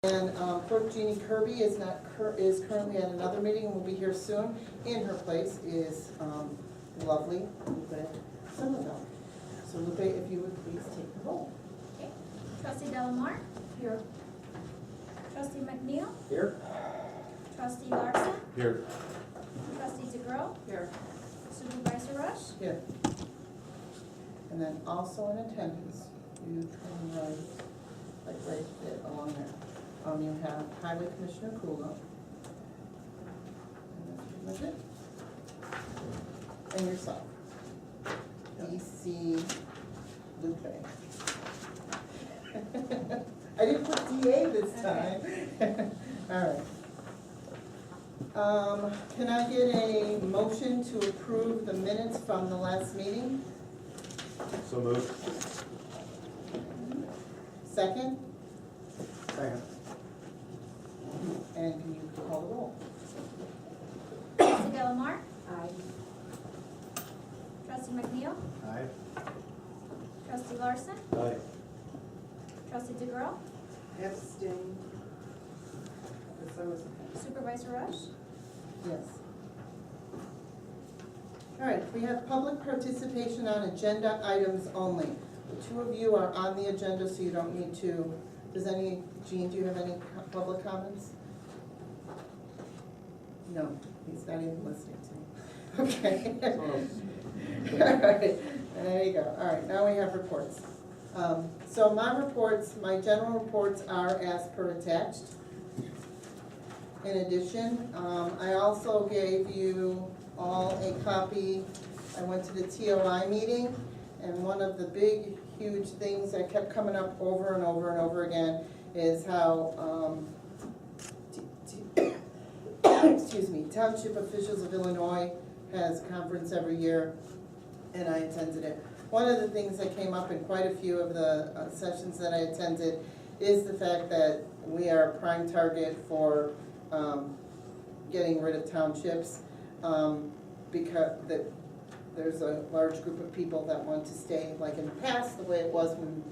And Clerk Jeannie Kirby is currently at another meeting and will be here soon. In her place is lovely Lupe Somerville. So Lupe, if you would please take the roll. Okay. Trustee Delamar? Here. Trustee McNeil? Here. Trustee Larson? Here. Trustee DeGrow? Here. Supervisor Rush? Here. And then also in attendance, you can write, like right there along there. You have Highway Commissioner Kula. And that's pretty much it. And yourself. DC Lupe. I didn't put DA this time. All right. Can I get a motion to approve the minutes from the last meeting? So moved. Second? Second. And can you call the roll? Trustee Delamar? Aye. Trustee McNeil? Aye. Trustee Larson? Aye. Trustee DeGrow? Abstain. Supervisor Rush? Yes. All right, we have public participation on agenda items only. The two of you are on the agenda, so you don't need to. Jean, do you have any public comments? No, he's not even listening to me. Okay. All right, there you go. All right, now we have reports. So my general reports are as per attached. In addition, I also gave you all a copy. I went to the TOI meeting, and one of the big, huge things that kept coming up over and over and over again is how, excuse me, Township Officials of Illinois has a conference every year, and I attended it. One of the things that came up in quite a few of the sessions that I attended is the fact that we are a prime target for getting rid of townships, because there's a large group of people that want to stay like in the past, the way it was when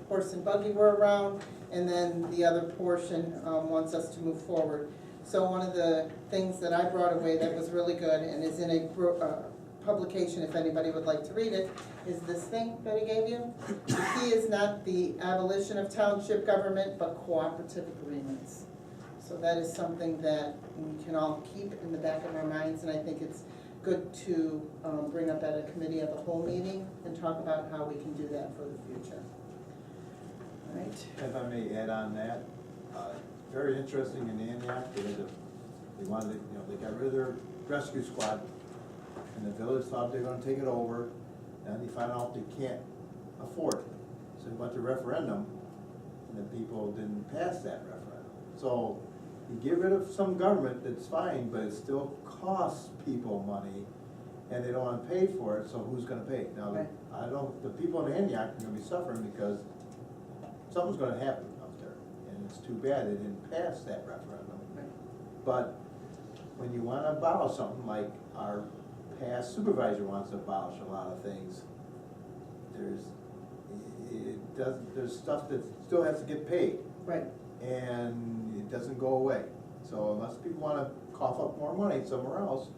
horse and buggy were around, and then the other portion wants us to move forward. So one of the things that I brought away that was really good and is in a publication, if anybody would like to read it, is this thing that I gave you. The key is not the abolition of township government, but cooperative agreements. So that is something that we can all keep in the back of our minds, and I think it's good to bring up at a committee of the whole meeting and talk about how we can do that for the future. All right. If I may add on that, very interesting in Antioch, they wanted, they got rid of their rescue squad, and the village thought they were gonna take it over, and they found out they can't afford it. So they went to referendum, and the people didn't pass that referendum. So you get rid of some government, that's fine, but it still costs people money, and they don't wanna pay for it, so who's gonna pay? Now, Right. the people in Antioch are gonna be suffering because something's gonna happen out there, and it's too bad they didn't pass that referendum. Right. But when you wanna abolish something like our past supervisor wants to abolish a lot of things, there's stuff that still has to get paid, Right. and it doesn't go away. So unless people wanna cough up more money somewhere else,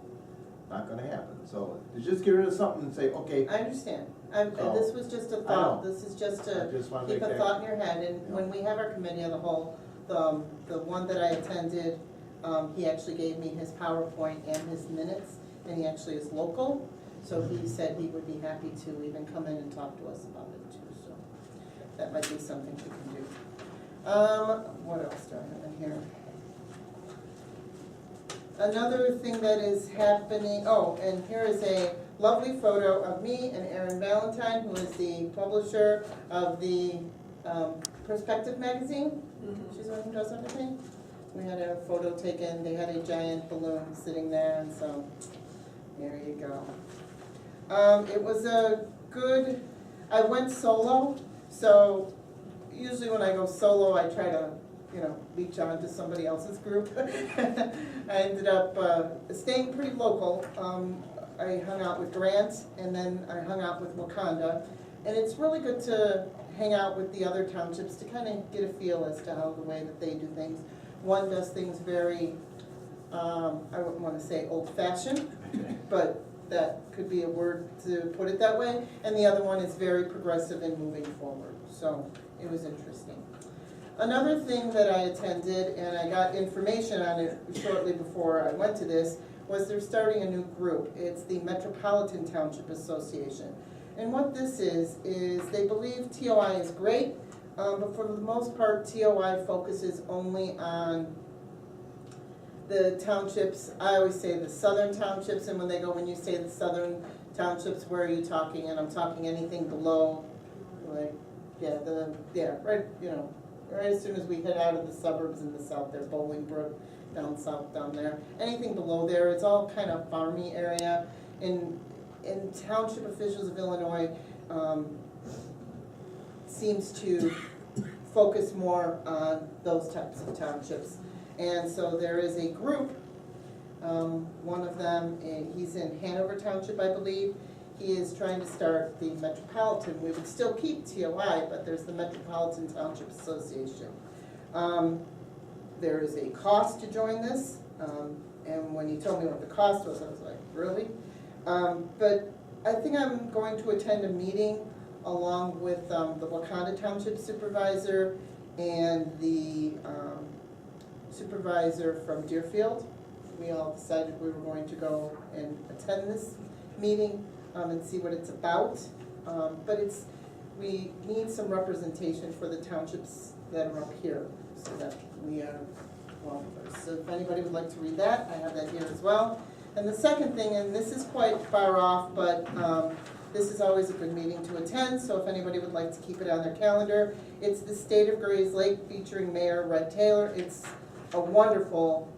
not gonna happen. So to just get rid of something and say, okay, I understand. So, This was just a I thought. know. This is just I to just wanna keep make a that- thought in your head. And Yeah. when we have our committee of the whole, the one that I attended, he actually gave me his PowerPoint and his minutes, and he actually is local. So he said he would be happy to even come in and talk to us about it too. So that might be something we can do. What else do I have in here? Another thing that is happening, and here is a lovely photo of me and Erin Valentine, who is the publisher of the Perspective magazine. She's the one who does everything. We had a photo taken, they had a giant balloon sitting there, and so there you go. It was a good, I went solo, so usually when I go solo, I try to, leech on to somebody else's group. I ended up staying pretty local. I hung out with Grant, and then I hung out with Wakanda. And it's really good to hang out with the other townships to kind of get a feel as to how the way that they do things. One does things very, I wouldn't want to say old-fashioned, but that could be a word to put it that way. And the other one is very progressive and moving forward. So it was interesting. Another thing that I attended, and I got information on it shortly before I went to this, was they're starting a new group. It's the Metropolitan Township Association. And what this is they believe TOI is great, but for the most part, TOI focuses only on the townships. I always say the southern townships, and when you say the southern townships, where are you talking? And I'm talking anything below, like, right, right as soon as we head out of the suburbs in the south there, Bolingbrook, down south down there. Anything below there, it's all kind of farmy area. And township officials of Illinois seems to focus more on those types of townships. And so there is a group, one of them, he's in Hanover Township, I believe. He is trying to start the Metropolitan. We would still keep TOI, but there's the Metropolitan Township Association. There is a cost to join this, and when he told me what the cost was, I was like, really? But I think I'm going to attend a meeting along with the Wakanda Township Supervisor and the supervisor from Deerfield. We all decided we were going to go and attend this meeting and see what it's about. But we need some representation for the townships that are up here, so that we are well versed. So if anybody would like to read that, I have that here as well. And the second thing, and this is quite far off, but this is always a good meeting to attend, so if anybody would like to keep it on their calendar, it's the State of Grays Lake featuring Mayor Red Taylor. It's a wonderful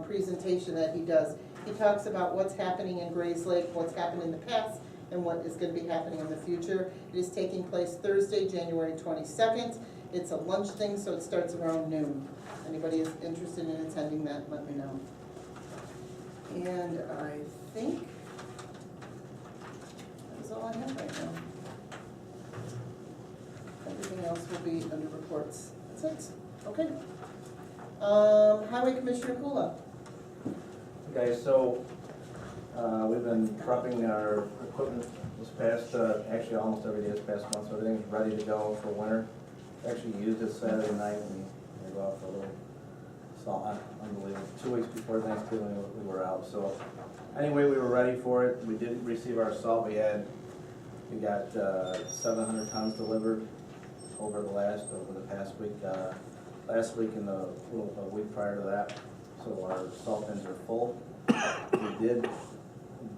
presentation that he does. He talks about what's happening in Grays Lake, what's happened in the past, and what is going to be happening in the future. It is taking place Thursday, January 22nd. It's a lunch thing, so it starts around noon. Anybody is interested in attending that, let me know. And I think that's all I have right now. Everything else will be under reports. That's it. Okay. Highway Commissioner Kula. Okay, so we've been prepping our equipment this past, actually almost every day this past month, so everything's ready to go for winter. Actually used it Saturday night and we go out for a little salt, unbelievable. 2 weeks before Thanksgiving we were out, so anyway, we were ready for it. We did receive our salt. We got 700 tons delivered over the past week. Last week and a week prior to that, so our salt bins are full. We did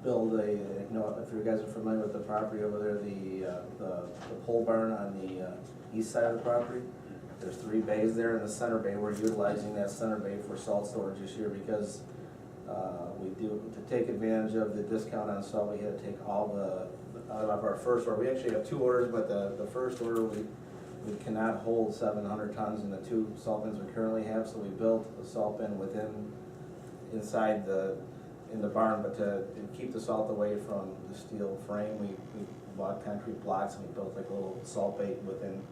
build if you guys are familiar with the property over there, the pole barn on the east side of the property. There's 3 bays there in the center bay. We're utilizing that center bay for salt storage this year because to take advantage of the discount on salt, we had to take all out of our first order. We actually have 2 orders, but the first order we cannot hold 700 tons in the 2 salt bins we currently have, so we built a salt bin inside in the barn, but to keep the salt away from the steel frame, we bought concrete blocks and we built like a little salt bait within,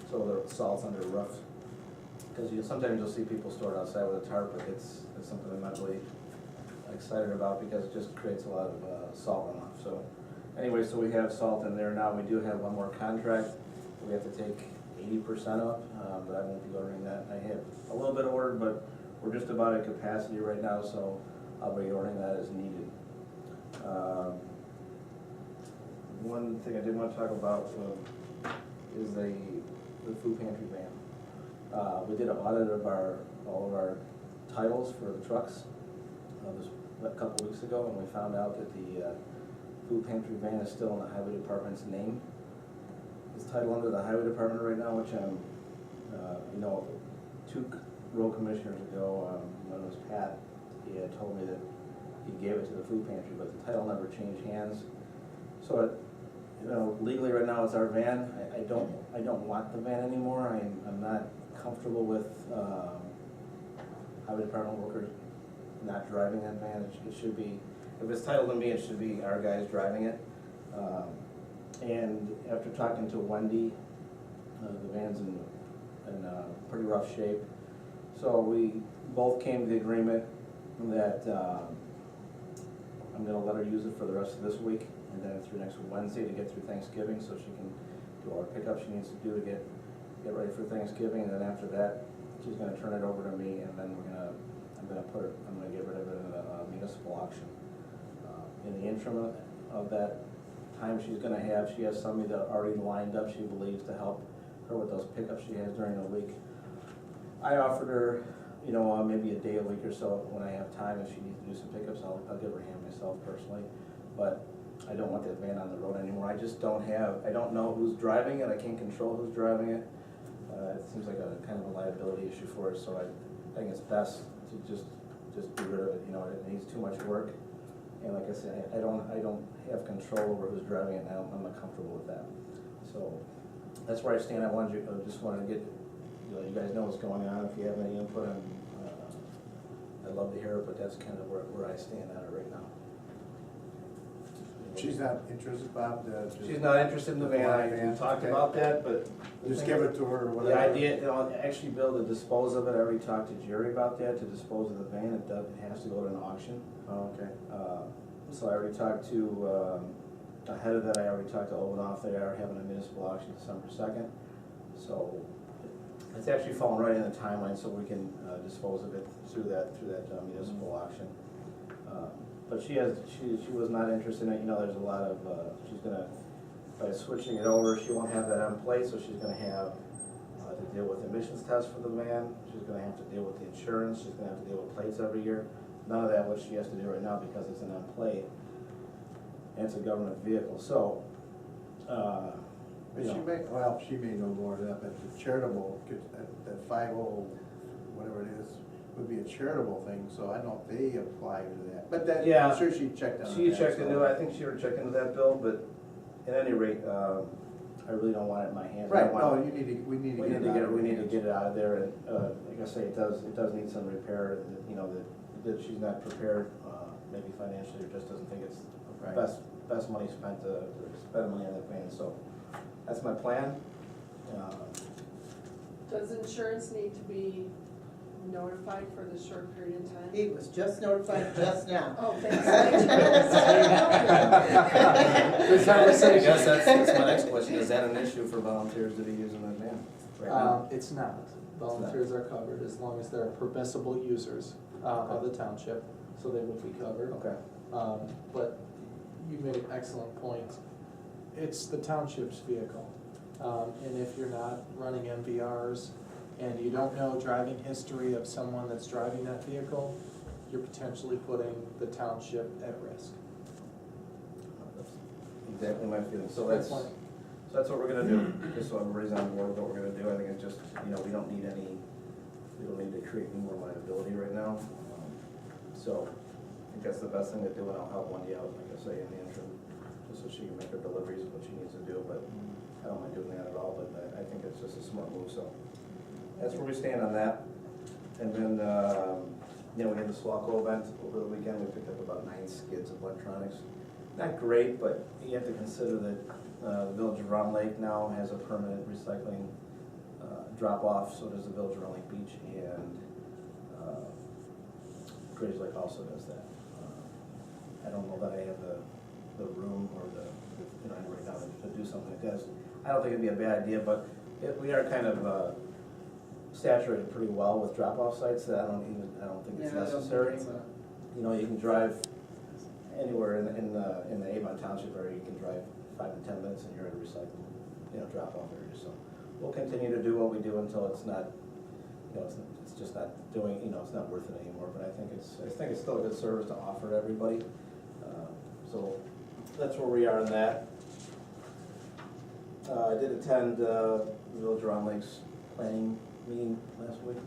so the salt's under the roof. Because sometimes you'll see people store it outside with a tarp, but it's something I'm not really excited about because it just creates a lot of salt runoff. So anyway, so we have salt in there now. We do have one more contract. We have to take 80% up, but I won't be ordering that. I have a little bit ordered, but we're just about at capacity right now, so I'll be ordering that as needed. One thing I did want to talk about is the food pantry van. We did an audit of all of our titles for the trucks this a couple weeks ago, and we found out that the food pantry van is still in the highway department's name. It's titled under the highway department right now, which I'm, 2 road commissioners ago, one was Pat, he had told me that he gave it to the food pantry, but the title never changed hands. So legally right now it's our van. I don't want the van anymore. I'm not comfortable with highway department workers not driving that van. It should be, if it's titled to me, it should be our guys driving it. And after talking to Wendy The van's in pretty rough shape. So we both came to the agreement that I'm gonna let her use it for the rest of this week and then through next Wednesday to get through Thanksgiving, so she can do all the pickups she needs to do to get ready for Thanksgiving. And then after that, she's gonna turn it over to me, and then I'm gonna get rid of it in a municipal auction. In the interim of that time she has somebody that already lined up, she believes, to help her with those pickups she has during the week. I offered her, maybe a day a week or so when I have time, if she needs to do some pickups, I'll give her a hand myself personally. But I don't want that van on the road anymore. I don't know who's driving it, I can't control who's driving it. It seems like a kind of a liability issue for us, so I think it's best to just be rid of it. It needs too much work. And like I said, I don't have control over who's driving it, and I'm not comfortable with that. So that's where I stand. I just wanted to get, you guys know what's going on. If you have any input, I'd love to hear it, but that's kind of where I stand on it right now. She's not interested, Bob? She's not interested in the van. I talked about that, but. Just give it to her or whatever. The idea, actually, Bill, to dispose of it, I already talked to Jerry about that, to dispose of the van, it has to go to an auction. Oh, okay. So I already talked to, ahead of that, I already talked to Avon. They are having a municipal auction December 2nd. So it's actually falling right in the timeline, so we can dispose of it through that municipal auction. But she was not interested in it. There's a lot of, she's gonna, by switching it over, she won't have that on plate, so she's gonna have to deal with emissions tests for the van. She's gonna have to deal with the insurance. She's gonna have to deal with plates every year. None of that what she has to do right now because it's an on plate and it's a government vehicle. So, She may know more of that, but the charitable, that 50, whatever it is, would be a charitable thing, so I don't know if they apply to that. But that, Yeah. I'm sure she checked on that. she checked into it. I think she already checked into that, Bill, but at any rate, I really don't want it in my hands. Right, I want- no, we need to get it out of We need to hands. get it out of there, and, like I say, it does need some repair, that she's not prepared, maybe financially, or just doesn't think it's the Right. best money spent to spend money on that van, so that's my plan. Does insurance need to be notified for this short period of time? He was just notified just now. Oh, thanks. Good conversation. I guess that's my next question, is that an issue for volunteers to be using that van right now? It's not. Volunteers are covered as long as they're permissible users of the township, so they would be covered. Okay. But you made an excellent point. It's the township's vehicle. And if you're not running MVRs and you don't know driving history of someone that's driving that vehicle, you're potentially putting the township at risk. That's exactly my feeling, so Good that's point. what we're gonna do, just so everybody's on board with what we're gonna do. I think it's just, we don't need to create any more liability right now. So I think that's the best thing to do, and I'll help Wendy out, like I say, in the interim, just so she can make her deliveries of what she needs to do, but I don't mind doing that at all, but I think it's just a smart move, so that's where we stand on that. And then, we had the Swalco event over the weekend. We picked up about 9 skids of electronics. Not great, but you have to consider that the Village of Round Lake now has a permanent recycling drop-off, so does the Village of Round Lake Beach, and Grays Lake also does that. I don't know that I have the room or right now to do something like that. I don't think it'd be a bad idea, but we are kind of saturated pretty well with drop-off sites that I don't think it's necessary. You can drive anywhere in the Avon Township area. You can drive 5 to 10 minutes and you're at a recycling, drop-off area. So we'll continue to do what we do until it's not, it's just not doing, it's not worth it anymore. But I think it's still a good service to offer to everybody. So that's where we are in that. I did attend the Village of Round Lake's planning meeting last week.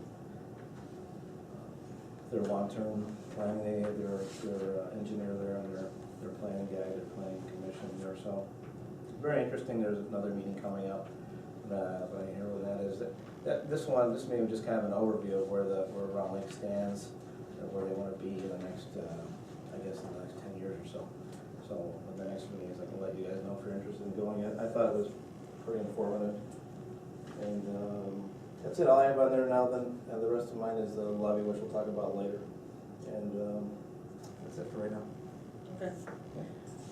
Their long-term planning, they have their engineer there and their planning guy, their planning commission there. So very interesting. There's another meeting coming up. But I hear what that is. This meeting was just kind of an overview of where Round Lake stands and where they want to be in the next, I guess, in the next 10 years or so. So the next meeting is I can let you guys know if you're interested in going in. I thought it was pretty informative. And that's it, all I have on there now, then the rest of mine is the levy, which we'll talk about later. And that's it for right now. Okay.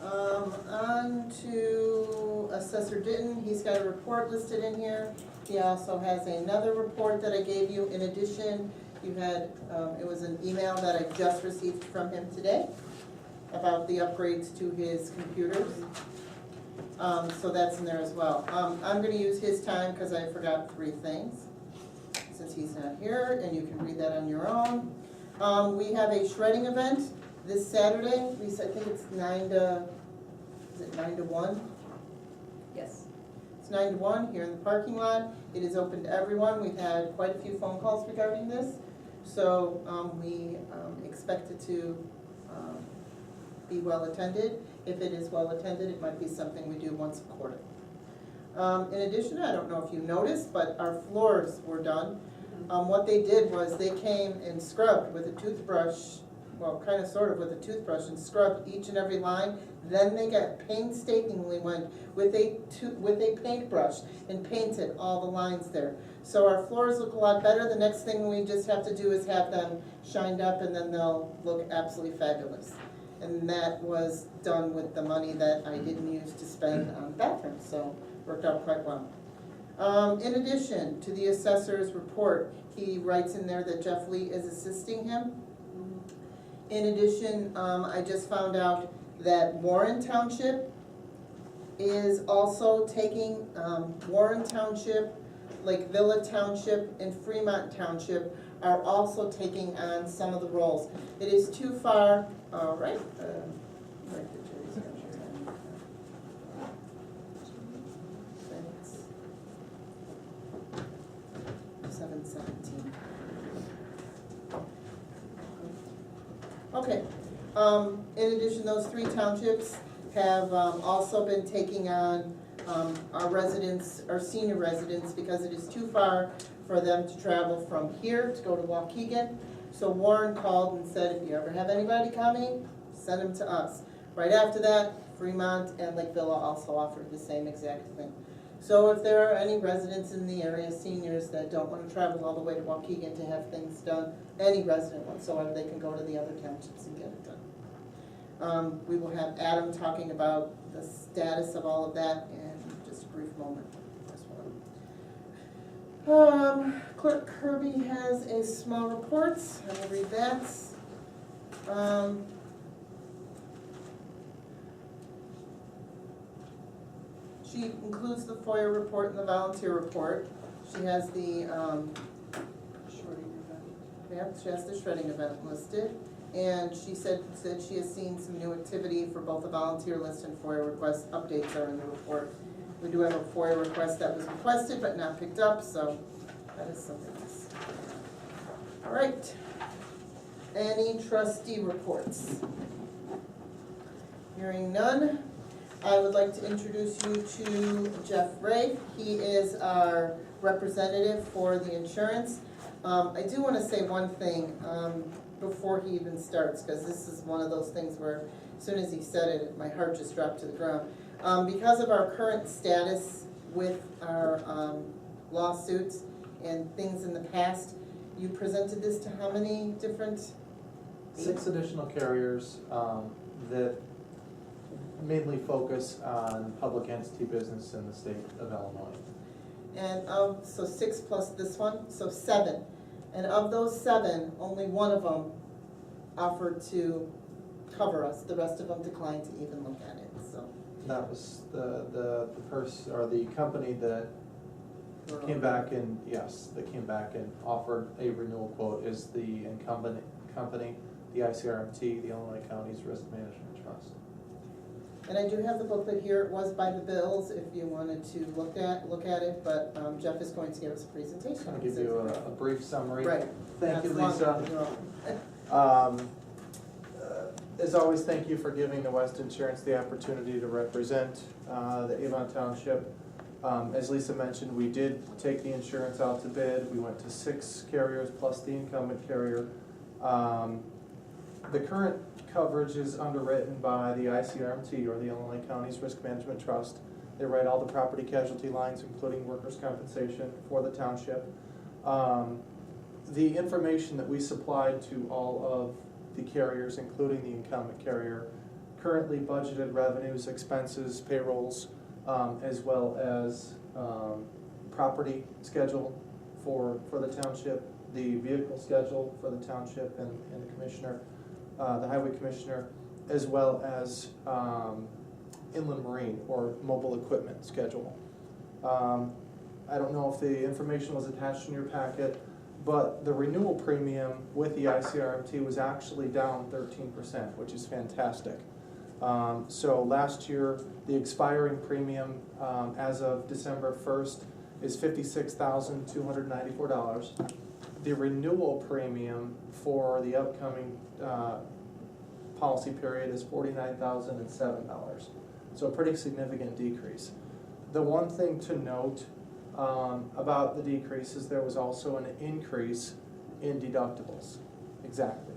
On to Assessor Ditton, he's got a report listed in here. He also has another report that I gave you. In addition, you had, it was an email that I just received from him today about the upgrades to his computers. So that's in there as well. I'm gonna use his time because I forgot 3 things, since he's not here, and you can read that on your own. We have a shredding event this Saturday. I think it's 9 to 1? Yes. It's 9 to 1 here in the parking lot. It is open to everyone. We've had quite a few phone calls regarding this. So we expect it to be well attended. If it is well attended, it might be something we do once a quarter. In addition, I don't know if you noticed, but our floors were done. What they did was they came and scrubbed with a toothbrush, well, kind of sort of with a toothbrush, and scrubbed each and every line. Then they got painstakingly went with a paintbrush and painted all the lines there. So our floors look a lot better. The next thing we just have to do is have them shined up, and then they'll look absolutely fabulous. And that was done with the money that I didn't use to spend on bathrooms, so worked out quite well. In addition to the assessor's report, he writes in there that Jeff Lee is assisting him. In addition, I just found out that Warren Township is also taking, Warren Township, Lake Villa Township, and Fremont Township are also taking on some of the roles. It is too far, right there, Jerry's got your, thanks. 717. Okay, in addition, those 3 townships have also been taking on our residents, our senior residents, because it is too far for them to travel from here to go to Waukegan. So Warren called and said, if you ever have anybody coming, send them to us. Right after that, Fremont and Lake Villa also offered the same exact thing. So if there are any residents in the area, seniors, that don't want to travel all the way to Waukegan to have things done, any resident whatsoever, they can go to the other townships and get it done. We will have Adam talking about the status of all of that in just a brief moment as well. Clerk Kirby has a small report. I will read that. She includes the FOIA report and the volunteer report. She has the, she has the shredding event listed. And she said she has seen some new activity for both the volunteer list and FOIA request. Updates are in the report. We do have a FOIA request that was requested but not picked up, so that is something else. All right. Any trustee reports? Hearing none, I would like to introduce you to Jeff Ray. He is our representative for the insurance. I do want to say one thing before he even starts, because this is one of those things where as soon as he said it, my heart just dropped to the ground. Because of our current status with our lawsuits and things in the past, you presented this to how many different? 6 additional carriers that mainly focus on public entity business in the state of Illinois. And so 6 plus this one, so 7. And of those 7, only one of them offered to cover us. The rest of them declined to even look at it, so. That was the person, or the company that came back and, yes, that came back and offered a renewal quote is the incumbent company, the ICRMT, the Illinois Counties Risk Management Trust. And I do have the booklet here. It was by the bills if you wanted to look at it, but Jeff is going to give us a presentation. I'll give you a brief summary. Right. Thank you, That's Lisa. long. As always, thank you for giving the West Insurance the opportunity to represent the Avon Township. As Lisa mentioned, we did take the insurance out to bid. We went to 6 carriers plus the incumbent carrier. The current coverage is underwritten by the ICRMT, or the Illinois Counties Risk Management Trust. They write all the property casualty lines, including workers' compensation for the township. The information that we supplied to all of the carriers, including the incumbent carrier, currently budgeted revenues, expenses, payrolls, as well as property schedule for the township, the vehicle schedule for the township and the commissioner, the highway commissioner, as well as inland marine or mobile equipment schedule. I don't know if the information was attached in your packet, but the renewal premium with the ICRMT was actually down 13%, which is fantastic. So last year, the expiring premium as of December 1st is $56,294. The renewal premium for the upcoming policy period is $49,007. So a pretty significant decrease. The one thing to note about the decrease is there was also an increase in deductibles. Exactly.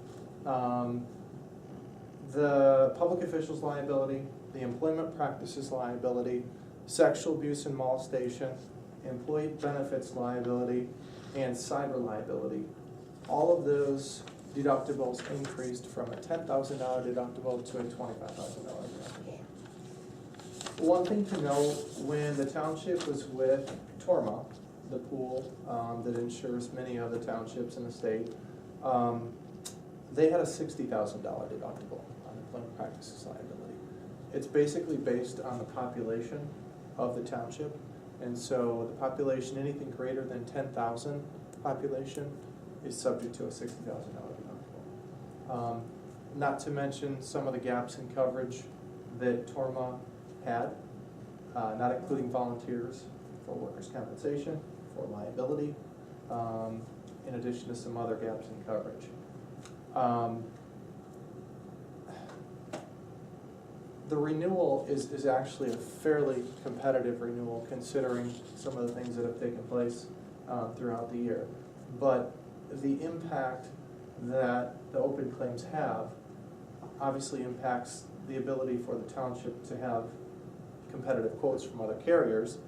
The public officials liability, the employment practices liability, sexual abuse and molestation, employee benefits liability, and cyber liability. All of those deductibles increased from a $10,000 deductible to a $25,000 deductible. One thing to note, when the township was with Torma, the pool that insures many of the townships in the state, they had a $60,000 deductible on employment practices liability. It's basically based on the population of the township, and so the population, anything greater than 10,000 population, is subject to a $60,000 deductible. Not to mention some of the gaps in coverage that Torma had, not including volunteers for workers' compensation, for liability, in addition to some other gaps in coverage. The renewal is actually a fairly competitive renewal considering some of the things that have taken place throughout the year. But the impact that the open claims have obviously impacts the ability for the township to have competitive quotes from other carriers,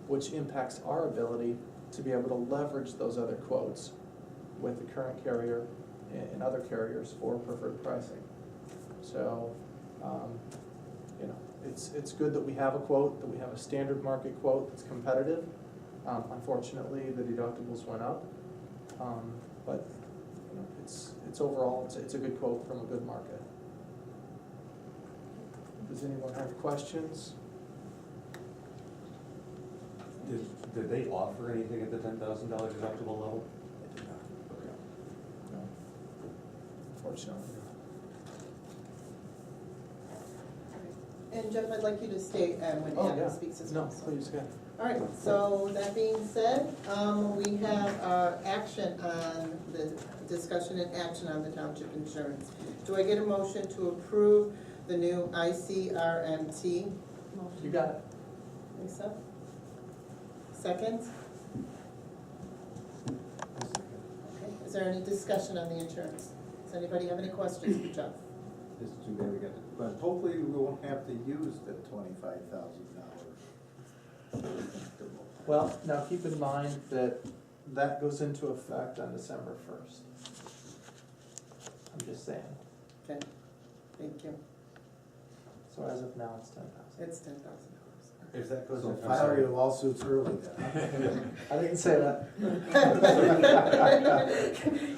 which impacts our ability to be able to leverage those other quotes with the current carrier and other carriers for preferred pricing. So, you know, it's good that we have a quote, that we have a standard market quote that's competitive. Unfortunately, the deductibles went up, but you know, it's overall it's a good quote from a good market. Does anyone have questions? Did they offer anything at the $10,000 deductible level? They did not. No. Unfortunately. And Jeff, I'd like you to stay when Anna speaks as well. No, please, yeah. All right, so that being said, we have our action on the discussion and action on the township insurance. Do I get a motion to approve the new ICRMT? You got it. Lisa? Second? Okay, is there any discussion on the insurance? Does anybody have any questions for Jeff? It's too bad we got it, but hopefully we won't have to use the $25,000. Well, now keep in mind that that goes into effect on December 1st. I'm just saying. Okay, thank you. So as of now, it's 10,000. It's $10,000. If that goes So in, file your lawsuits early then. I didn't say that.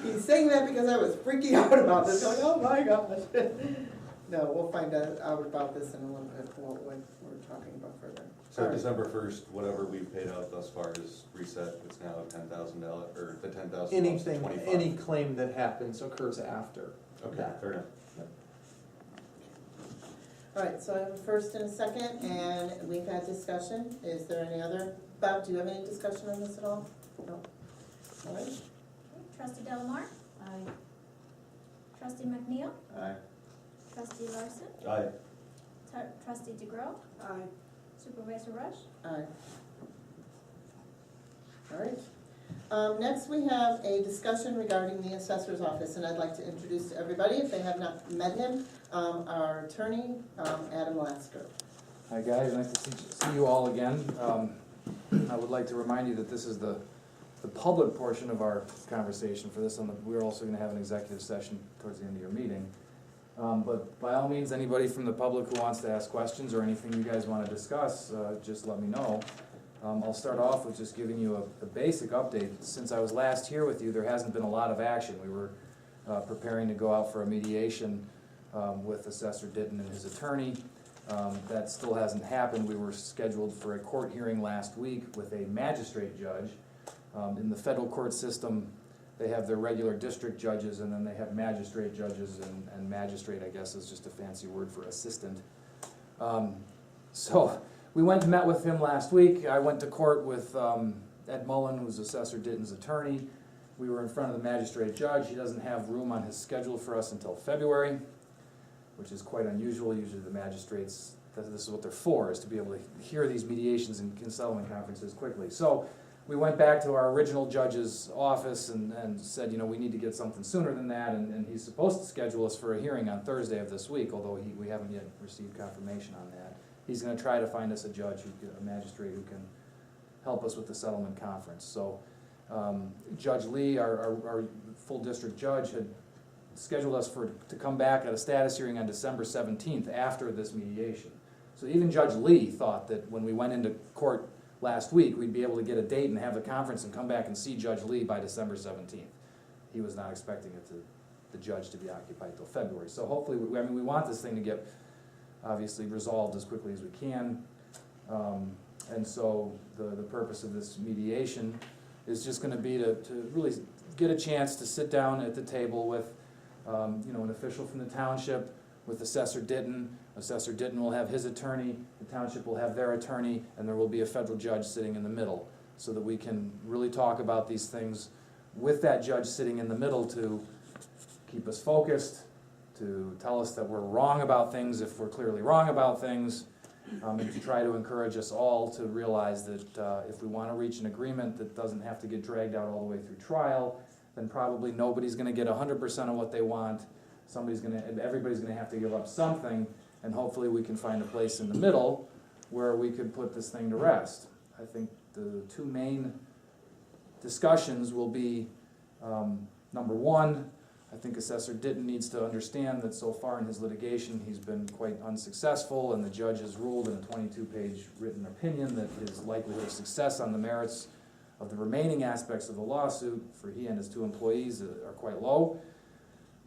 He's saying that because I was freaking out about this, going, oh my gosh. No, we'll find out about this in a little bit, what we're talking about further. so All right. December 1st, whatever we've paid out thus far is reset, it's now $10,000, or the 10,000 Anything, 25. any claim that happens occurs after Okay, that. fair enough. All right, so I have a first and a second, and we've had discussion. Is there any other, Bob, do you have any discussion on this at all? No? All right, Trustee Delamar? Aye. Trustee McNeil? Aye. Trustee Larson? Aye. Trustee DeGrove? Aye. Supervisor Rush? aye. All right. Next, we have a discussion regarding the assessor's office, and I'd like to introduce to everybody, if they have not met him, our attorney, Adam Lasker. Hi guys, nice to see you all again. I would like to remind you that this is the public portion of our conversation for this. We're also going to have an executive session towards the end of your meeting. But by all means, anybody from the public who wants to ask questions or anything you guys want to discuss, just let me know. I'll start off with just giving you a basic update. Since I was last here with you, there hasn't been a lot of action. We were preparing to go out for a mediation with Assessor Ditton and his attorney. That still hasn't happened. We were scheduled for a court hearing last week with a magistrate judge. In the federal court system, they have their regular district judges, and then they have magistrate judges, and magistrate, I guess, is just a fancy word for assistant. So we went and met with him last week. I went to court with Ed Mullen, who's Assessor Ditton's attorney. We were in front of the magistrate judge. He doesn't have room on his schedule for us until February, which is quite unusual. Usually the magistrates, this is what they're for, is to be able to hear these mediations and settlement conferences quickly. So we went back to our original judge's office and said, you know, we need to get something sooner than that, and he's supposed to schedule us for a hearing on Thursday of this week, although we haven't yet received confirmation on that. He's going to try to find us a judge, a magistrate who can help us with the settlement conference. So Judge Lee, our full district judge, had scheduled us to come back at a status hearing on December 17th after this mediation. So even Judge Lee thought that when we went into court last week, we'd be able to get a date and have the conference and come back and see Judge Lee by December 17th. He was not expecting the judge to be occupied till February. So hopefully, we want this thing to get obviously resolved as quickly as we can. And so the purpose of this mediation is just going to be to really get a chance to sit down at the table with an official from the township, with Assessor Ditton. Assessor Ditton will have his attorney, the township will have their attorney, and there will be a federal judge sitting in the middle, so that we can really talk about these things with that judge sitting in the middle to keep us focused, to tell us that we're wrong about things if we're clearly wrong about things, and to try to encourage us all to realize that if we want to reach an agreement that doesn't have to get dragged out all the way through trial, then probably nobody's going to get 100% of what they want. Everybody's going to have to give up something, and hopefully we can find a place in the middle where we could put this thing to rest. I think the two main discussions will be, number one, I think Assessor Ditton needs to understand that so far in his litigation he's been quite unsuccessful, and the judge has ruled in a 22-page written opinion that his likelihood of success on the merits of the remaining aspects of the lawsuit for he and his two employees are quite low.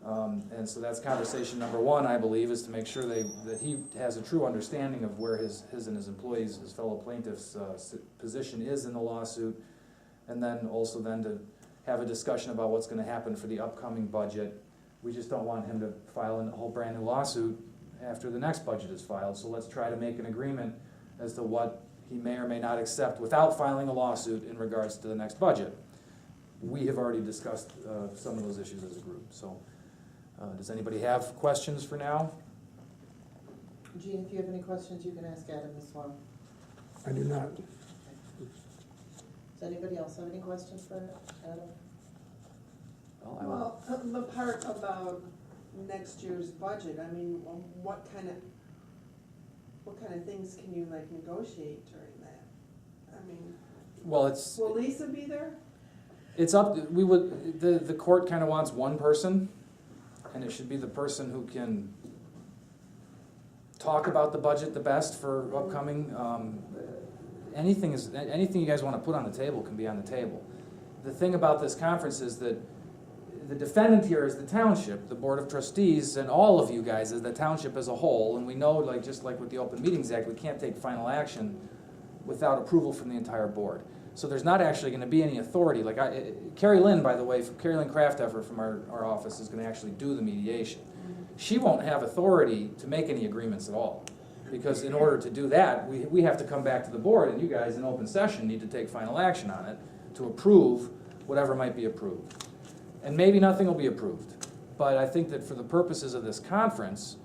And so that's conversation number one, I believe, is to make sure that he has a true understanding of where his and his employees, his fellow plaintiffs' position is in the lawsuit, and then also then to have a discussion about what's going to happen for the upcoming budget. We just don't want him to file a whole brand new lawsuit after the next budget is filed, so let's try to make an agreement as to what he may or may not accept without filing a lawsuit in regards to the next budget. We have already discussed some of those issues as a group. So does anybody have questions for now? Gene, if you have any questions, you can ask Adam as well. I do not. Does anybody else have any questions for Adam? Well, the part about next year's budget, I mean, what kind of things can you like negotiate during that? I mean, Well, will Lisa be there? it's up. The court kind of wants one person, and it should be the person who can talk about the budget the best for upcoming. Anything you guys want to put on the table can be on the table. The thing about this conference is that the defendant here is the township, the Board of Trustees, and all of you guys as the township as a whole. And we know, just like with the Open Meetings Act, we can't take final action without approval from the entire board. So there's not actually going to be any authority. Carrie Lynn, by the way, Carrie Lynn Krafteffer from our office is going to actually do the mediation. She won't have authority to make any agreements at all. Because in order to do that, we have to come back to the board, and you guys in open session need to take final action on it to approve whatever might be approved. And maybe nothing will be approved. But I think that for the purposes of this conference,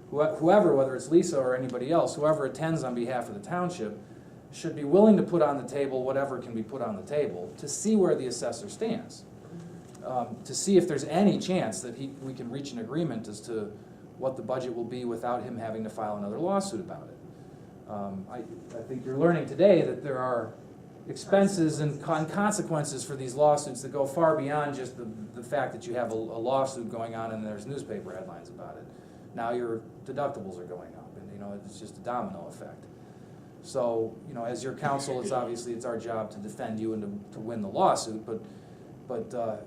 whoever, whether it's Lisa or anybody else, whoever attends on behalf of the township, should be willing to put on the table whatever can be put on the table to see where the assessor stands. To see if there's any chance that we can reach an agreement as to what the budget will be without him having to file another lawsuit about it. I think you're learning today that there are expenses and consequences for these lawsuits that go far beyond just the fact that you have a lawsuit going on and there's newspaper headlines about it. Now your deductibles are going up, and it's just a domino effect. So, as your counsel, it's our job to defend you and to win the lawsuit, but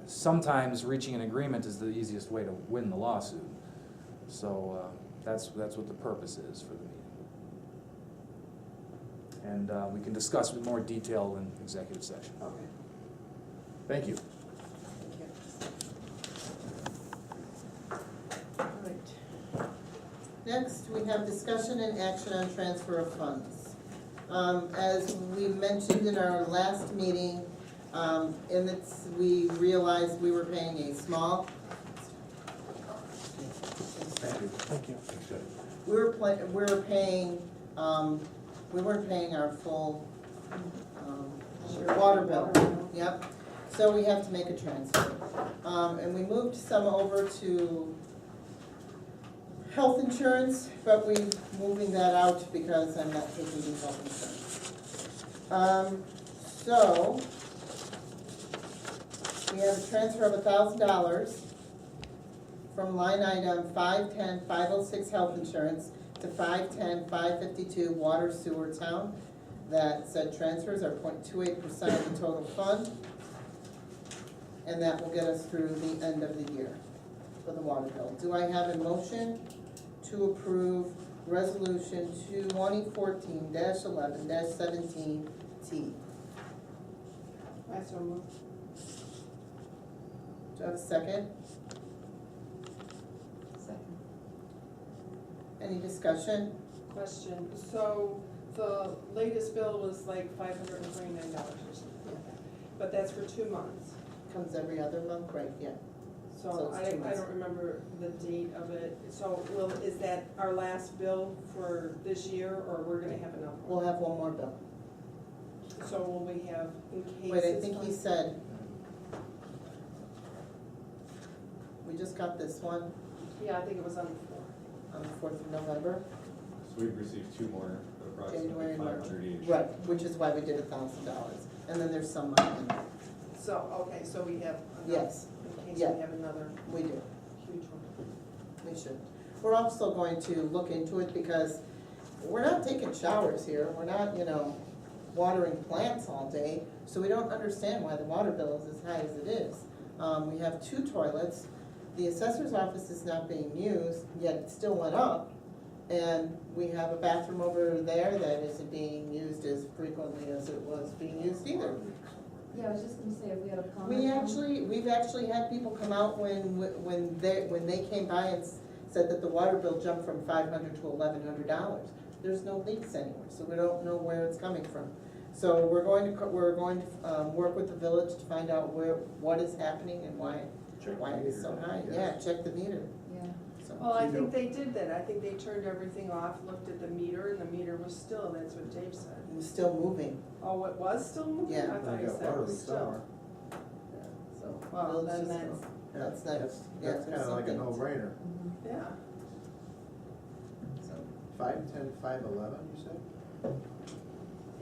sometimes reaching an agreement is the easiest way to win the lawsuit. So that's what the purpose is for the meeting. And we can discuss with more detail in executive session. Okay, Thank you. thank you. All right. Next, we have discussion and action on transfer of funds. As we mentioned in our last meeting, we realized we were paying a small. Thank you. Thank you. Thanks, Jeff. We weren't paying our full, water bill. Yep, so we have to make a transfer. And we moved some over to health insurance, but we're moving that out because I'm not taking the health insurance. So, we have a transfer of $1,000 from line item 510-506 health insurance to 510-552 water sewer town. That said transfers are 0.28% of the total fund, and that will get us through the end of the year for the water bill. Do I have a motion to approve resolution 2014-11-17T? I so moved. Do I have a second? Second. Any discussion? Question, so the latest bill was like $529 or something like that, but that's for 2 months. Comes every other month, right, yeah. So So it's 2 I months. don't remember the date of it, so is that our last bill for this year, or we're gonna have another one? We'll have one more bill. So will we have, in case Wait, I it's think he fine- said, we just got this one Yeah, I think it was on the 4th. on the 4th of November. So we've received 2 more, January approximately and March. 500 each. Right, which is why we did $1,000, and then there's some money in there. So, okay, so we have enough Yes, in case yeah. we have another we do, huge one. we should. We're also going to look into it because we're not taking showers here, we're not, watering plants all day, so we don't understand why the water bill is as high as it is. We have 2 toilets, the assessor's office is not being used, yet it still went up. And we have a bathroom over there that isn't being used as frequently as it was being used either. Yeah, I was just gonna say, if we had a comment. We've actually had people come out when they came by and said that the water bill jumped from $500 to $1,100. There's no leaks anywhere, so we don't know where it's coming from. So we're going to work with the village to find out what is happening and why it's so high. Yeah, check the meter. Yeah. So, Well, I think they did that, I think they turned everything off, looked at the meter, and the meter was still, that's what Dave said. it was still moving. Oh, it was still moving? Yeah. I thought he got said it water was leaks still. somewhere. So, Well, we'll then just- that's, that's Yeah, yeah, that's there's kinda like a something. no-brainer. yeah. So, 510, 511, you said?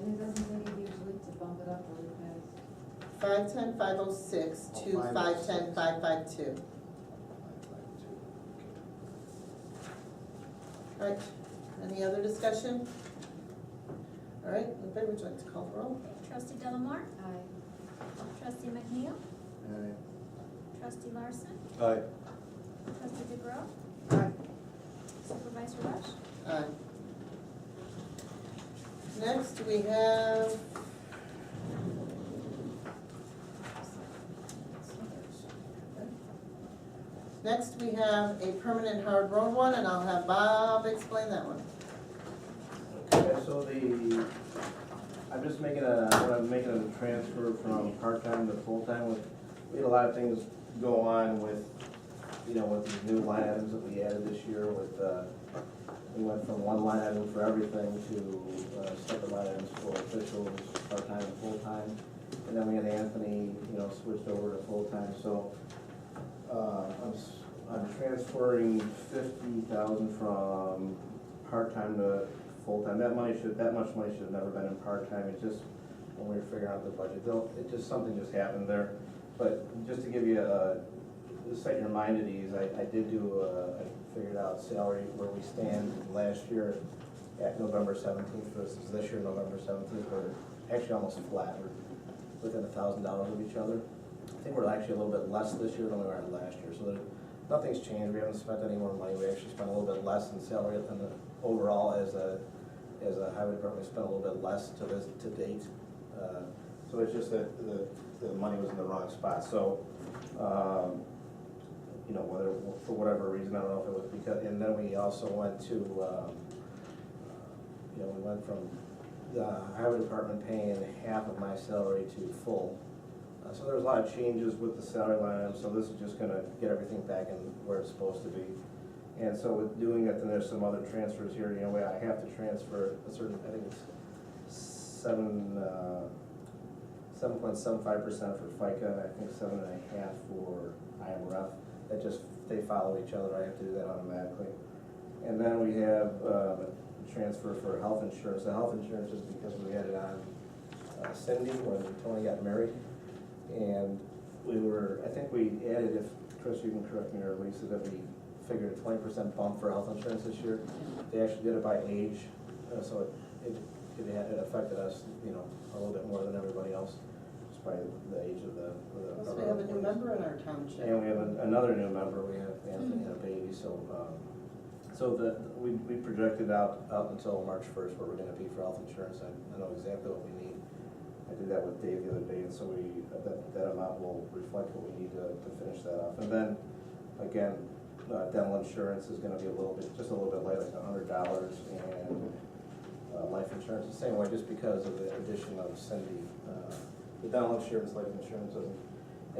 And it doesn't take a huge leap to bump it up really fast. 510-506 to 510-552. All right, any other discussion? All right, Lupe, would you like to call the roll? Trustee Delamar, Aye. trustee McNeil, Aye. trustee Larson, Aye. trustee DeGrove, Aye. supervisor Rush. Aye. Next, we have a permanent hard road one, and I'll have Bob explain that one. Okay, so I'm just making a transfer from part-time to full-time. We had a lot of things go on with these new line items that we added this year we went from one line item for everything to separate line items for officials, part-time and full-time. And then we had Anthony, switched over to full-time, so, I'm transferring $50,000 from part-time to full-time. That much money should have never been in part-time. It's just, when we were figuring out the budget, something just happened there. But just to give you just set your mind at ease, I did do, I figured out salary where we stand last year at November 17th versus this year, November 17th. We're actually almost flat. We're within $1,000 of each other. I think we're actually a little bit less this year than we were last year. So nothing's changed. We haven't spent any more money. We actually spent a little bit less in salary than overall as a highway department. We spent a little bit less to date. So it's just that the money was in the wrong spot. So, you know, whether for whatever reason, I don't know if it was because, and then we also went to, you know, we went from the highway department paying half of my salary to full. So there's a lot of changes with the salary line item, so this is just gonna get everything back in where it's supposed to be. And so with doing it, then there's some other transfers here, you know, where I have to transfer a certain, I think it's 7.75% for FICA, and I think 7.5% for IMRF. That just, they follow each other, I have to do that automatically. And then we have a transfer for health insurance. The health insurance is because we added on Cindy when Tony got married. And we were, I think we added, if Chris, you can correct me, or Lisa, that we figured a 20% bump for health insurance this year. They actually did it by age, so it affected us, you know, a little bit more than everybody else, just by the age of the. Plus we have a new member in our township. And we have another new member. We have Anthony had a baby, so we projected out until March 1st where we're going to be for health insurance. I know exactly what we need. I did that with Dave the other day, and so that amount will reflect what we need to finish that off. And then, again, dental insurance is gonna be just a little bit light, like $100, and life insurance the same way, just because of the addition of Cindy. The dental insurance, life insurance doesn't.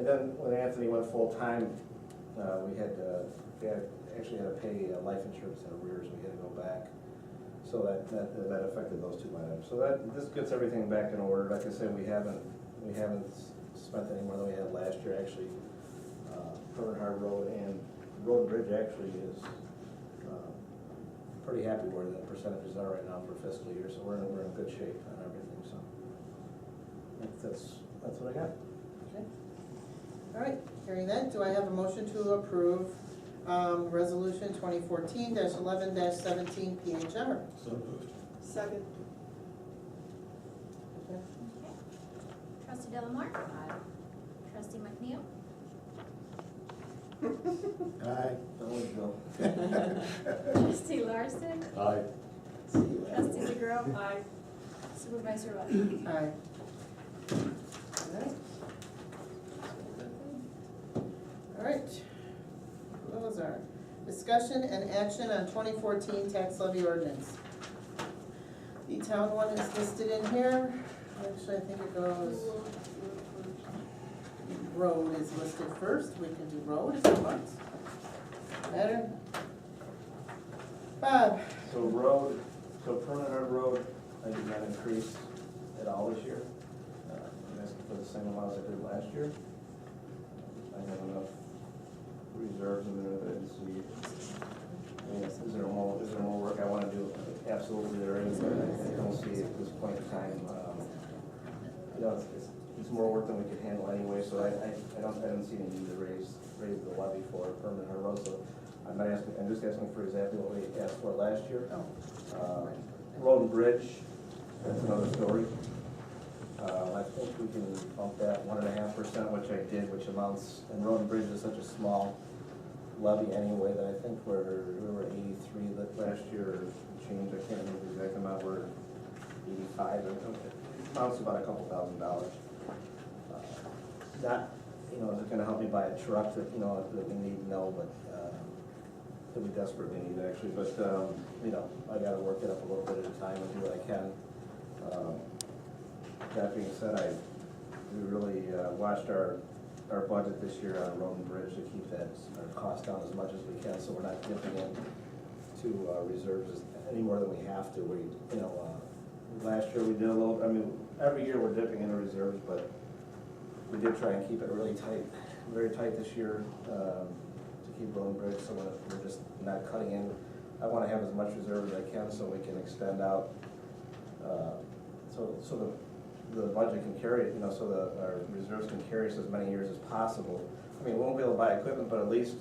And then when Anthony went full-time, we actually had to pay life insurance in arrears. We had to go back. So that affected those two line items. So this gets everything back in order. Like I said, we haven't spent any more than we had last year. Actually, Hard Road and Road and Bridge actually is pretty happy where the percentages are right now for fiscal year. So we're in good shape on everything. So that's what I got. Okay. All right, hearing that, do I have a motion to approve Resolution 2014-11-17 PHR? So moved. Second. Okay. Okay. Trustee Delamore? Aye. Trustee McNeil? Aye. Trustee Larson? Aye. Trustee DeGrove? Aye. Supervisor Rush? Aye. All right. All right. Those are discussion and action on 2014 tax levy ordinance. The town one is listed in here. Actually, I think it goes, road is listed first. We can do road if you want. Better? Bob? So permanent hard road, I did not increase at all this year. I'm asking for the same amount as I did last year. I have enough reserves in there that I didn't see. I mean, is there more work I want to do? Absolutely there is, but I don't see at this point in time, you know, it's more work than we could handle anyway, so I don't see any need to raise the levy for permanent hard road. So I'm just asking for exactly what we asked for last year. Road and bridge, that's another story. I think we can bump that 1.5%, which I did, which amounts, and road and bridge is such a small levy anyway that I think we were 83 last year or change. I can't remember the exact amount. We're 85. It amounts to about a couple $1,000. Not, you know, is it going to help me buy a truck that that we need? No, but that we desperately need actually. But you know, I got to work it up a little bit at a time and do what I can. That being said, we really watched our budget this year on road and bridge to keep our cost down as much as we can, so we're not dipping into reserves any more than we have to. Last year we did a little. I mean, every year we're dipping into reserves, but we did try and keep it really tight, very tight this year to keep road and bridge, so we're just not cutting in. I wanna have as much reserve as I can so we can extend out, so the budget can carry it, you know, so our reserves can carry us as many years as possible. I mean, we won't be able to buy equipment, but at least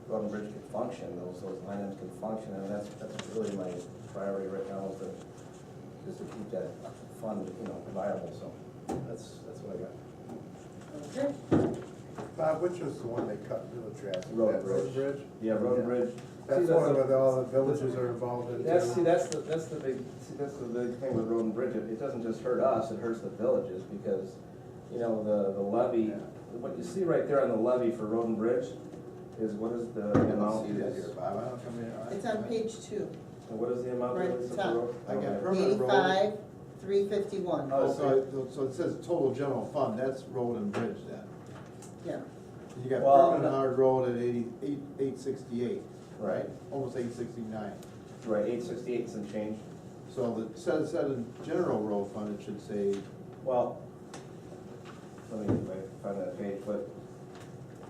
road and bridge can function, those line items can function, and that's really my priority right now, is to keep that fund, you know, viable, so that's what I got. Okay. Bob, which was the one they cut village grass? Road That and bridge. Bridge? Yeah, road and bridge. That's See, one where all the villages are involved in. That's too. the big thing with road and bridge, it doesn't just hurt us, it hurts the villages, because, you know, the levy, what you see right there on the levy for road and bridge is, what is the I don't amount? see that here, Bob, I don't come in. It's on page 2, And what is the amount? Right that at is the for top. road? I got Okay. permanent road. 85,351. Oh, So it says total general fund, that's road and bridge then. Yeah, You got Well, permanent hard road at 868, right? Right. Almost 869. Right, 868 some change. So the, set in general road fund, it should say, Well, let me find that page, but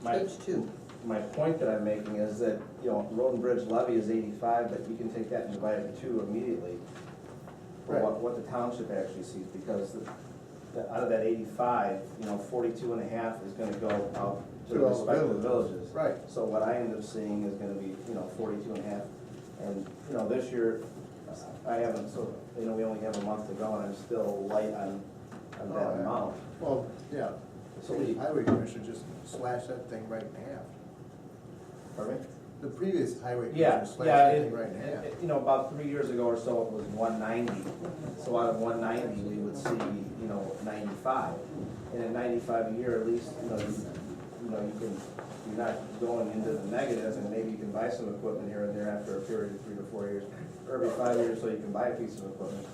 my, page 2. my point that I'm making is that, you know, road and bridge levy is 85, but you can take that and divide it by 2 immediately for Right. what the township actually sees, because out of that 85, you know, 42 and a half is gonna go out to the To all the respective villages. villages. Right. So what I end up seeing is gonna be, you know, 42 and a half. And, you know, this year, I haven't, so, you know, we only have a month to go, and I'm still light on Oh, that yeah. amount. well, yeah. So So we- the highway commissioner just slashed that thing right in half. Pardon me? The previous highway Yeah, commissioner slashed yeah, that thing right in half. you know, about 3 years ago or so, it was 190. So out of 190, we would see, you know, 95. And at 95 a year, at least, you know, you're not going into the negative, and maybe you can buy some equipment here and there after a period of 3 to 4 years, or every 5 years, so you can buy a piece of equipment.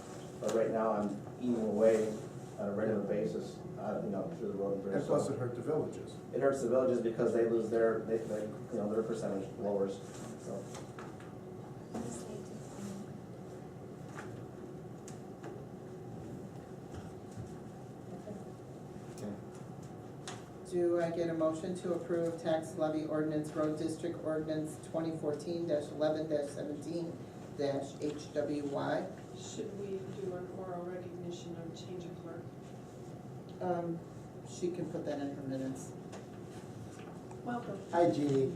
But right now, I'm eating away on a regular basis, you know, through the road and bridge. And plus it hurt the villages. It hurts the villages because they lose their, you know, their percentage lowers, so. Do I get a motion to approve tax levy ordinance, road district ordinance 2014-11-17-HWY? Should we do an oral recognition or change of clerk? She can put that in her minutes. Welcome. Hi, Jeannie.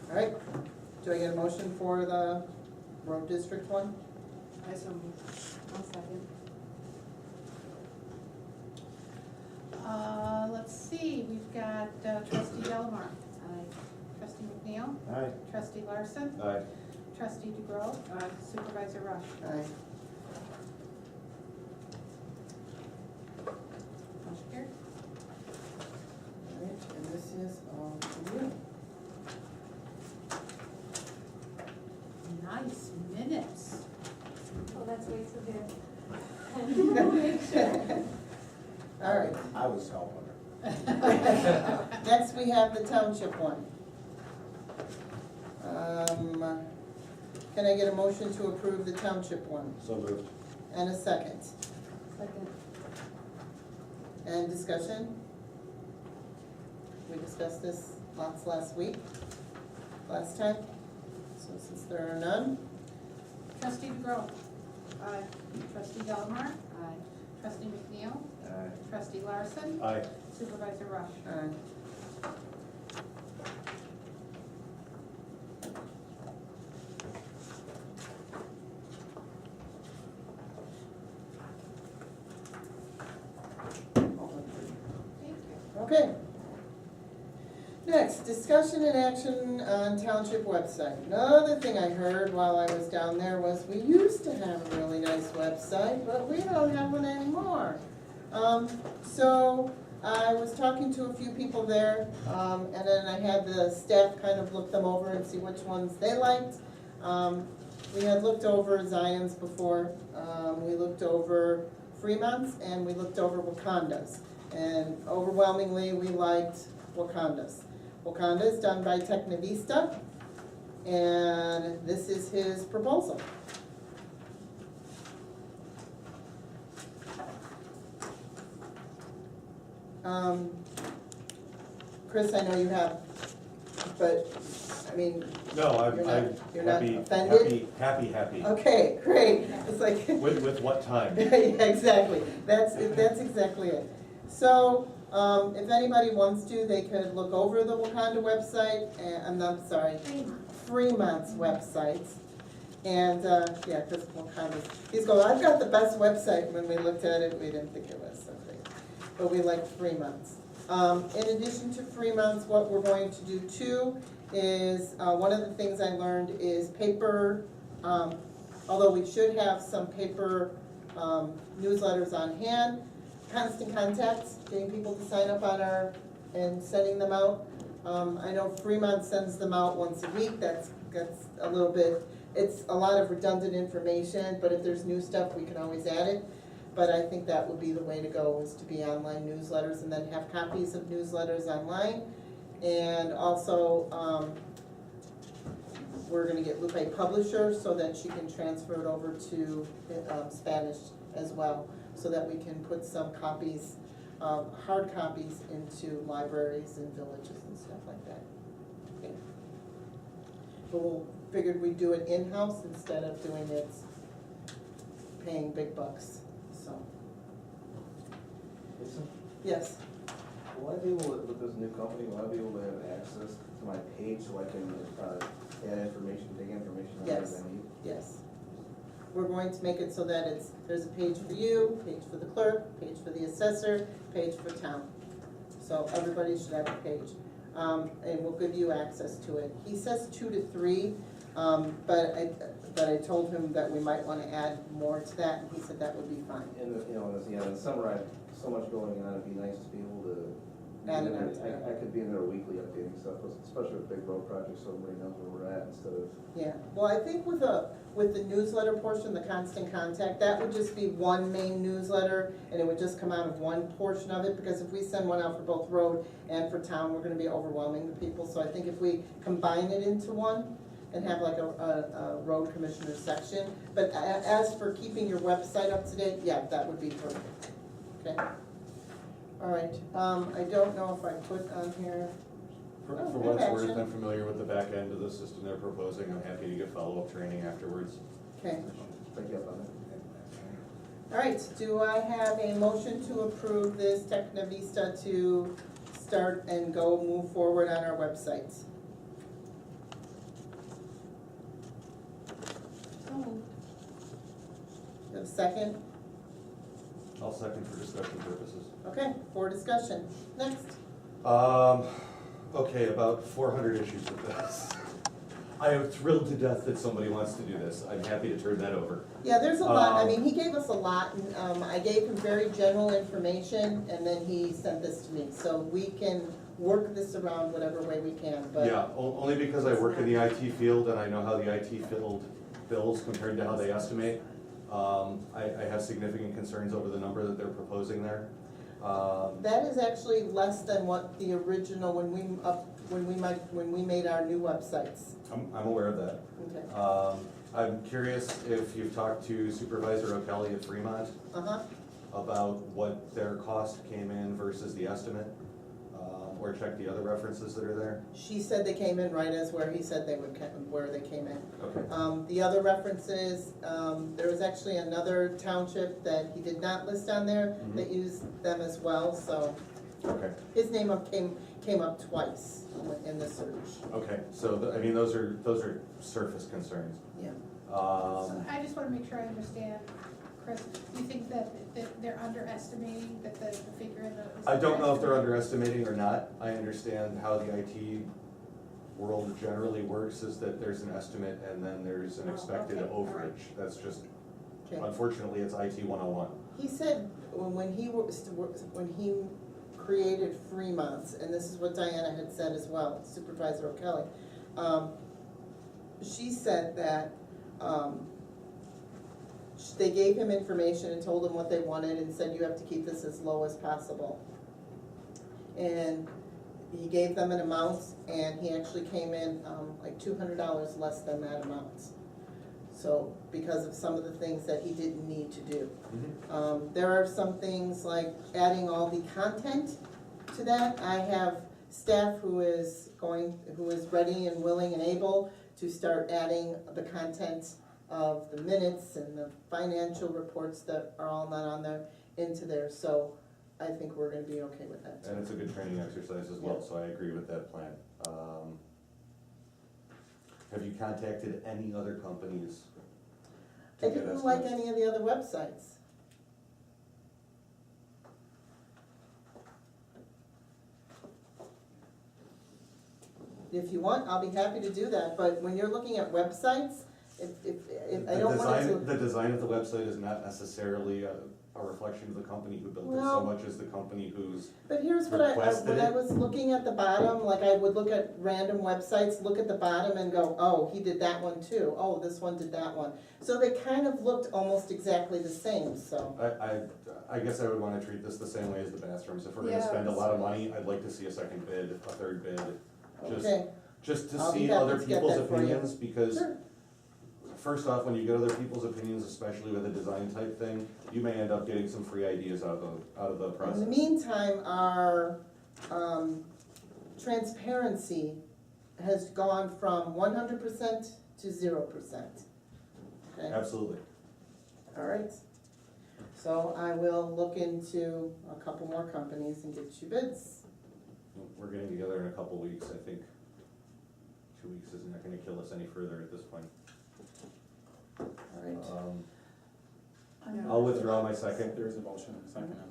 All right, do I get a motion for the road district one? I so moved. I'll second. Let's see, we've got trustee Delamar, Aye. trustee McNeil, Aye. trustee Larson, Aye. trustee DeGrove, supervisor Rush. Aye. Motion carried. All right, and this is all for you. Nice minutes. Oh, that's way too good. All right, I was helping her. next we have the township one. Can I get a motion to approve the township one? So moved. And a second? Second. And discussion? We discussed this lots last time, so since there are none, Trustee DeGrove, Aye. trustee Delamar, Aye. trustee McNeil, Aye. trustee Larson, Aye. supervisor Rush. aye. Thank you. Okay. Next, discussion and action on township website. Another thing I heard while I was down there was we used to have a really nice website, but we don't have one anymore. So I was talking to a few people there, and then I had the staff kind of look them over and see which ones they liked. We had looked over Zion's before, we looked over Fremont's, and we looked over Wakanda's. And overwhelmingly, we liked Wakanda's. Wakanda is done by Technavista, and this is his proposal. Chris, I know you have but, I mean, No, You're not I'm offended? happy. okay, great, it's like. With what time? Yeah, exactly, that's exactly it. So, if anybody wants to, they could look over the Wakanda website, and, I'm not, sorry, Fremont's websites. And, yeah, because Wakanda's, he's going, I've got the best website. When we looked at it, we didn't think it was so great, but we like Fremont's. In addition to Fremont's, what we're going to do too is, one of the things I learned is paper, although we should have some paper newsletters on hand, constant contacts, getting people to sign up on our, and sending them out. I know Fremont sends them out once a week, that's a little bit, it's a lot of redundant information, but if there's new stuff, we can always add it. But I think that would be the way to go, is to be online newsletters and then have copies of newsletters online. And also, we're gonna get Lupe a publisher so that she can transfer it over to Spanish as well, so that we can put some copies, hard copies into libraries and villages and stuff like that. Okay. But we figured we'd do it in-house instead of doing it, paying big bucks, so. Lisa, Yes, will I be able to, with this new company, will I be able to have access to my page so I can add information, dig information on Yes. as I need? yes. We're going to make it so that there's a page for you, page for the clerk, page for the assessor, page for town. So everybody should have a page. And we'll give you access to it. He says 2 to 3, but I told him that we might wanna add more to that, and he said that would be fine. In the, in the summer, I have so much going on, it'd be nice to be able to. Add it be in on there. to I could be in there weekly updating stuff, especially with big road projects, so everybody knows where we're at instead of. Yeah, well, I think with the newsletter portion, the constant contact, that would just be one main newsletter, and it would just come out of one portion of it, because if we send one out for both road and for town, we're gonna be overwhelming the people, so I think if we combine it into one, and have like a road commissioner section, but as for keeping your website up to date, yeah, that would be perfect, okay? All right, I don't know if I put on here, For Oh, what it's worth, action. I'm familiar with the back end of the system they're proposing. I'm happy to get follow-up training afterwards. okay. Pick you up on it. All right, do I have a motion to approve this Tecna Vista to start and go move forward on our websites? So moved. Do you have a second? I'll second for discussion purposes. Okay, for discussion. Next. Okay, about 400 issues with this. I am thrilled to death that somebody wants to do this. I'm happy to turn that over. Yeah, there's a lot, I mean, he gave us a lot, and I gave him very general information, and then he sent this to me. So we can work this around whatever way we can, but. Yeah, only because I work in the IT field and I know how the IT field bills compared to how they estimate. I have significant concerns over the number that they're proposing there. That is actually less than what the original, when we made our new websites. I'm aware of that. Okay. I'm curious if you've talked to Supervisor O'Kelly at Fremont Uh-huh. about what their cost came in versus the estimate, or check the other references that are there. She said they came in right as where he said they would, where they came in. Okay. The other references, there was actually another township that he did not list on there that used them as well, so Okay. his name came up twice in the search. Okay. So I mean, those are surface concerns. Yeah. So I just wanna make sure I understand, Chris, you think that they're underestimating that the figure in the. I don't know if they're underestimating or not. I understand how the IT world generally works, is that there's an estimate and then there's an expected okay, all right. overage. That's just, Okay. unfortunately, it's IT 101. He said when he created Fremont's, and this is what Diana had said as well, Supervisor O'Kelly, she said that they gave him information and told him what they wanted and said, you have to keep this as low as possible. And he gave them an amount, and he actually came in like $200 less than that amount. So, because of some of the things that he didn't need to do. There are some things like adding all the content to that. I have staff who is ready and willing and able to start adding the content of the minutes and the financial reports that are all not on there into there, so I think we're gonna be okay with that too. And it's a good training exercise as well, Yeah. so I agree with that plan. Have you contacted any other companies? to I get didn't like estimates? any of the other websites. If you want, I'll be happy to do that, but when you're looking at websites, if I don't want it to. The design of the website is not necessarily a reflection of the company who built it so Well, much as the company who's, But here's what requested when I it. was looking at the bottom, like I would look at random websites, look at the bottom and go, oh, he did that one too, oh, this one did that one. So they kind of looked almost exactly the same, so. I guess I would wanna treat this the same way as the bathrooms. If we're gonna Yeah, spend a lot of money, I'd like to see a second bid, a third bid. Just- Okay, Just to I'll be see happy other to get people's that for you. opinions, because sure, first off, when you get other people's opinions, especially with a design type thing, you may end up getting some free ideas out of the in process. the meantime, our, transparency has gone from 100% to 0%. Okay, Absolutely. all right. So I will look into a couple more companies and get you bids. We're getting together in a couple weeks, I think 2 weeks is not gonna kill us any further at this point. All right. I'll withdraw my second. There is a motion and a second on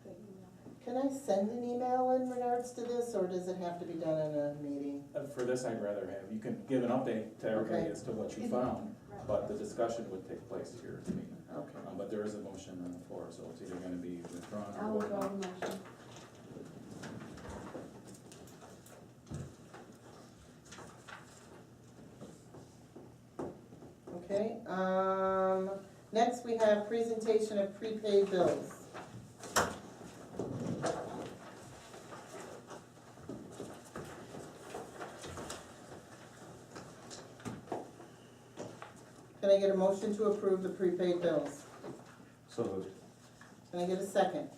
the Can I send an email in regards to this, or does it have to be done in a meeting? floor. For this, I'd rather have, you can give an update to everybody Okay. as to what you found, but the discussion would take place here at the meeting. Okay. But there is a motion on the floor, so it's either gonna be withdrawn or I'll voted withdraw on. the motion. Okay, next we have presentation of prepaid bills. Can I get a motion to approve the prepaid bills? So moved. Can I get a second?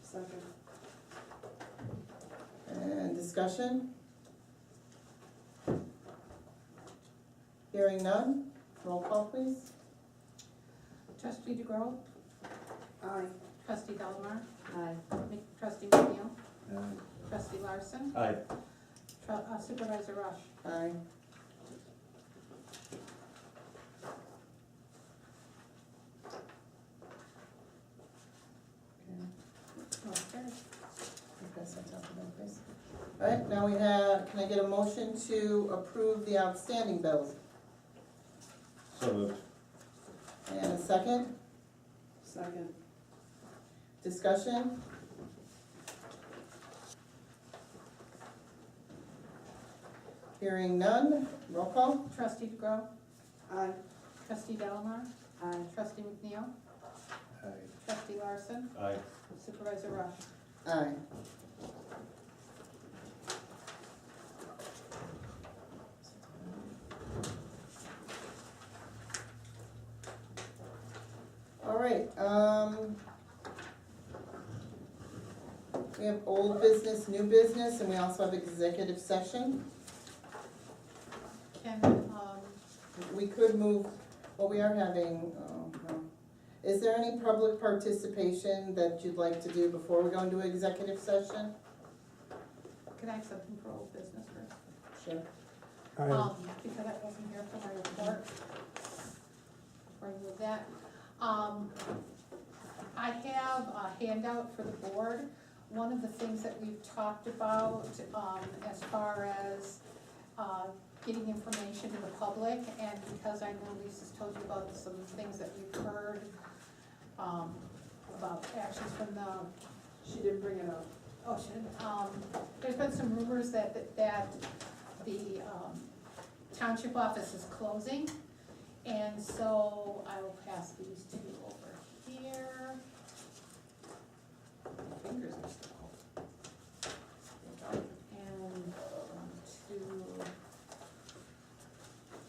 Second. And discussion? Hearing none, roll call please. Trustee DeGrove, Aye. trustee Delamar, Aye. trustee McNeil, trustee Larson, Aye. supervisor Rush. Aye. Okay. Pass that down to them, please. All right, now we have, can I get a motion to approve the outstanding bills? So moved. And a second, Second. discussion? Hearing none, roll call? Trustee DeGrove, Aye. trustee Delamar, Aye. trustee McNeil, trustee Larson, Aye. supervisor Rush. Aye. All right, we have old business, new business, and we also have executive session. Can, We could move, well, we are having, no. Is there any public participation that you'd like to do before we go into executive session? can I have something for old business first? Sure. Because I wasn't here for my report. Bring with that. I have a handout for the board. One of the things that we've talked about, as far as, getting information to the public, and because I know Lisa's told you about some things that we've heard, about actions from the, She didn't bring it up. Ocean. There's been some rumors that the township office is closing, and so I will pass these to you over here. My fingers are still cold. And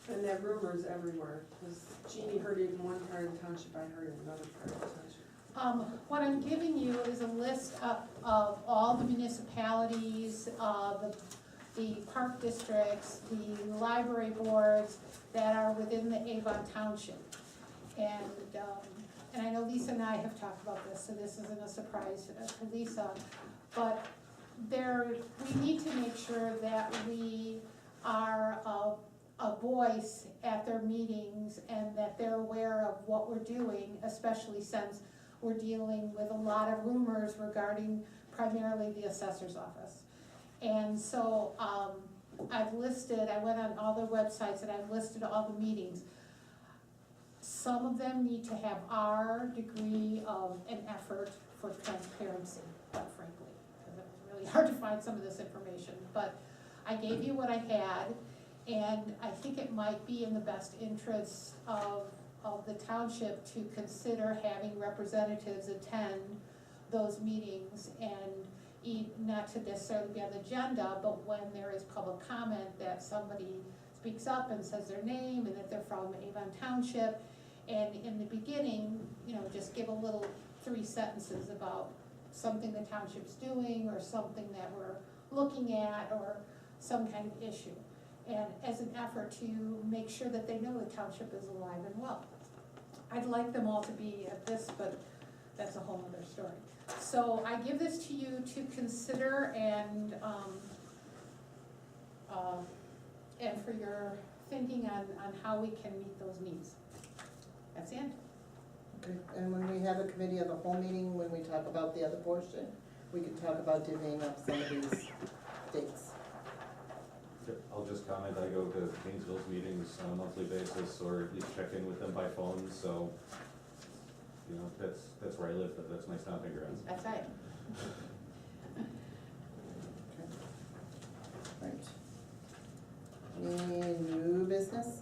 to, And that rumor's everywhere, because Jeannie heard it in one part of the township, I heard it in another part of the township. what I'm giving you is a list list of all the municipalities, the park districts, the library boards that are within the Avon Township. And I know Lisa and I have talked about this, so this isn't a surprise to Lisa, but we need to make sure that we are a voice at their meetings and that they're aware of what we're doing, especially since we're dealing with a lot of rumors regarding primarily the assessor's office. And so I went on all their websites and I've listed all the meetings. Some of them need to have our degree of an effort for transparency, quite frankly, because it was really hard to find some of this information. But I gave you what I had, and I think it might be in the best interest of the township to consider having representatives attend those meetings, and not to necessarily be on the agenda, but when there is public comment, that somebody speaks up and says their name and that they're from Avon Township. And in the beginning, just give a little 3 sentences about something the township's doing or something that we're looking at or some kind of issue. And as an effort to make sure that they know the township is alive and well. I'd like them all to be at this, but that's a whole other story. So I give this to you to consider and for your thinking on how we can meet those needs. That's the end. Okay, and when we have a committee of the whole meeting, when we talk about the other portion, we can talk about divvying up some of these dates. I'll just comment, I go to Painesville's meetings on a monthly basis, or at least check in with them by phone, so, that's where I live, that's my stomping grounds. That's right. Right. Any new business?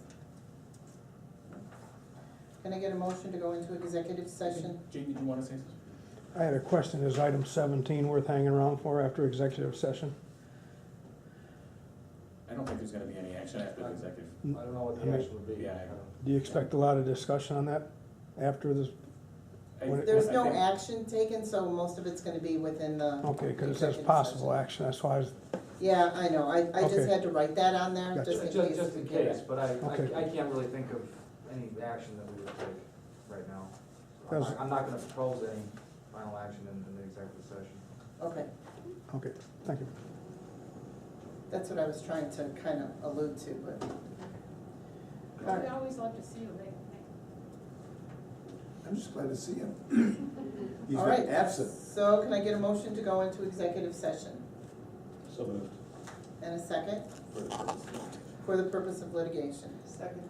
Can I get a motion to go into executive session? Jane, did you want to say something? I had a question, is item 17 worth hanging around for after executive session? I don't think there's gonna be any action after the executive. I don't know what the action would be. Yeah. Do you expect a lot of discussion on that after this? There's no action taken, so most of it's gonna be within the. Okay, because it says executive possible session. action, that's why I was, Yeah, I know, I just Okay. had to write that on there, Gotcha. just in case. Just in we get case, it. but Okay. I can't really think of any action that we would take right now. So Does- I'm not gonna propose any final action in the executive session. Okay, okay, thank you. that's what I was trying to kind of allude to, but. All We right. always love to see you, Nick. I'm just glad to see him. He's All been right, absent. so can I get a motion to go into executive session? So moved. And a second? For the purpose of litigation. Second.